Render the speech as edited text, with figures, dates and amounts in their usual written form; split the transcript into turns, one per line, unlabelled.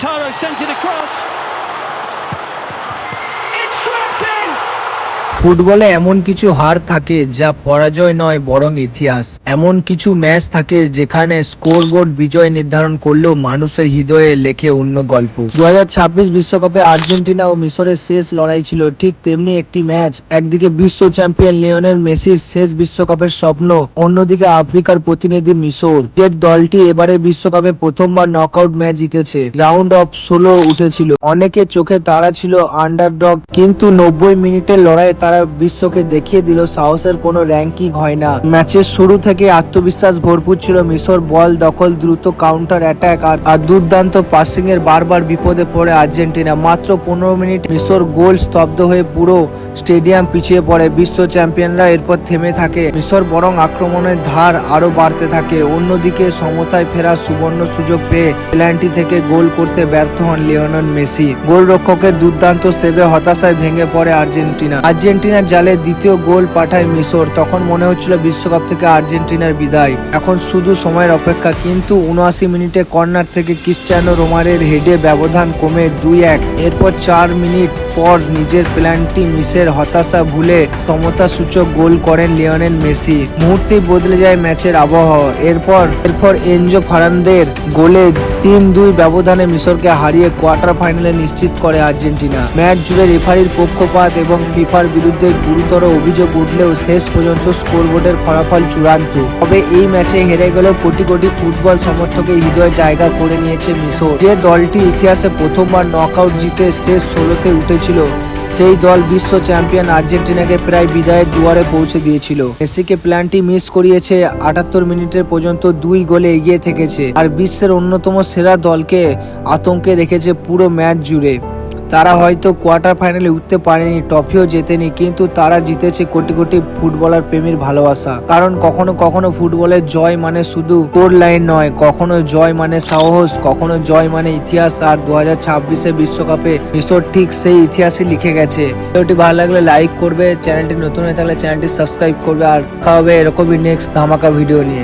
Taro sent it across. It's swept in.
ফুটবলে এমন কিছু হার থাকে যা পরাজয় নয় বরং ইতিহাস। এমন কিছু ম্যাচ থাকে যেখানে স্কোরবোর্ড বিজয় নির্ধারণ করলেও মানুষের হৃদয়ে লেখে অন্য গল্প। 2026 বিশ্বকাপে আর্জেন্টিনা ও মিশরের শেষ লড়াই ছিল ঠিক তেমনি একটি ম্যাচ। একদিকে বিশ্ব চ্যাম্পিয়ন লিওনেল মেসির শেষ বিশ্বকাপের স্বপ্ন, অন্যদিকে আফ্রিকার প্রতিনিধি মিশর, যে দলটি এবারে বিশ্বকাপে প্রথমবার নকআউট ম্যাচ জিতেছে, রাউন্ড অফ 16 উঠেছিল। অনেকের চোখে তারা ছিল আন্ডারডগ, কিন্তু 90 মিনিটের লড়াইয়ে তারা বিশ্বকে দেখিয়ে দিল সাহসের কোনো র্যাঙ্কিং হয় না। ম্যাচের শুরু থেকে আত্মবিশ্বাস ভরপুর ছিল মিশর। বল দখল, দ্রুত কাউন্টার অ্যাটাক আর দুর্দান্ত পাসিং এর বারবার বিপদে পড়ে আর্জেন্টিনা। মাত্র 15 মিনিট মিশর গোল স্তব্ধ হয়ে পুরো স্টেডিয়াম পিছিয়ে পড়ে। বিশ্ব চ্যাম্পিয়নরা এরপর থেমে থাকে, মিশর বরং আক্রমণের ধার আরো বাড়তে থাকে। অন্যদিকে সমতায় ফেরার সুবর্ণ সুযোগ পেয়ে পেনাল্টি থেকে গোল করতে ব্যর্থ হন লিওনেল মেসি। গোলরক্ষকের দুর্দান্ত সেভে হতাশায় ভেঙে পড়ে আর্জেন্টিনার জালে দ্বিতীয় গোল পাঠায় মিশর। তখন মনে হচ্ছিল বিশ্বকাপ থেকে আর্জেন্টিনার বিদায়, এখন শুধু সময়ের অপেক্ষা। কিন্তু 79 মিনিটে কর্নার থেকে ক্রিশ্চিয়ানো রোমারের হেডে ব্যবধান কমে 2-1। এরপর 4 মিনিট পর নিজের পেনাল্টি মিসের হতাশা ভুলে সমতা সূচক গোল করেন লিওনেল মেসি। মুহূর্তেই বদলে যায় ম্যাচের আবহাওয়া। এরপর এনজো ফার্নান্দেজের গোলে 3-2 ব্যবধানে মিশরকে হারিয়ে কোয়ার্টার ফাইনালে নিশ্চিত করে আর্জেন্টিনা। ম্যাচ জুড়ে রেফারির পক্ষপাত এবং ফিফার বিরুদ্ধে গুরুতর অভিযোগ উঠলেও শেষ পর্যন্ত স্কোরবোর্ডের ফলাফল চূড়ান্ত। তবে এই ম্যাচে হেরে গেলেও কোটি কোটি ফুটবল সমর্থকের হৃদয়ে জায়গা করে নিয়েছে মিশর। যে দলটি ইতিহাসে প্রথমবার নকআউট জিতে শেষ 16তে উঠেছিল, সেই দল বিশ্ব চ্যাম্পিয়ন আর্জেন্টিনাকে প্রায় বিদায়ের দুয়ারে পৌঁছে দিয়েছিল। মেসিকে পেনাল্টি মিস করিয়েছে, 78 মিনিটের পর্যন্ত 2 গোলে এগিয়ে থেকেছে আর বিশ্বের অন্যতম সেরা দলকে আতঙ্কে রেখেছে পুরো ম্যাচ জুড়ে। তারা হয়তো কোয়ার্টার ফাইনালে উঠতে পারেনি, ট্রফিও জেতেনি, কিন্তু তারা জিতেছে কোটি কোটি ফুটবলার প্রেমীর ভালোবাসা। কারণ কখনো কখনো ফুটবলের জয় মানে শুধু স্কোর লাইন নয়, কখনো জয় মানে সাহস, কখনো জয় মানে ইতিহাস। আর 2026 বিশ্বকাপে মিশর ঠিক সেই ইতিহাসই লিখে গেছে। ভিডিওটি ভালো লাগলে লাইক করবে, চ্যানেলটি নতুন হয়ে থাকলে চ্যানেলটি সাবস্ক্রাইব করবে। আর দেখা হবে এরকমই নেক্সট ধামাকা ভিডিও নিয়ে।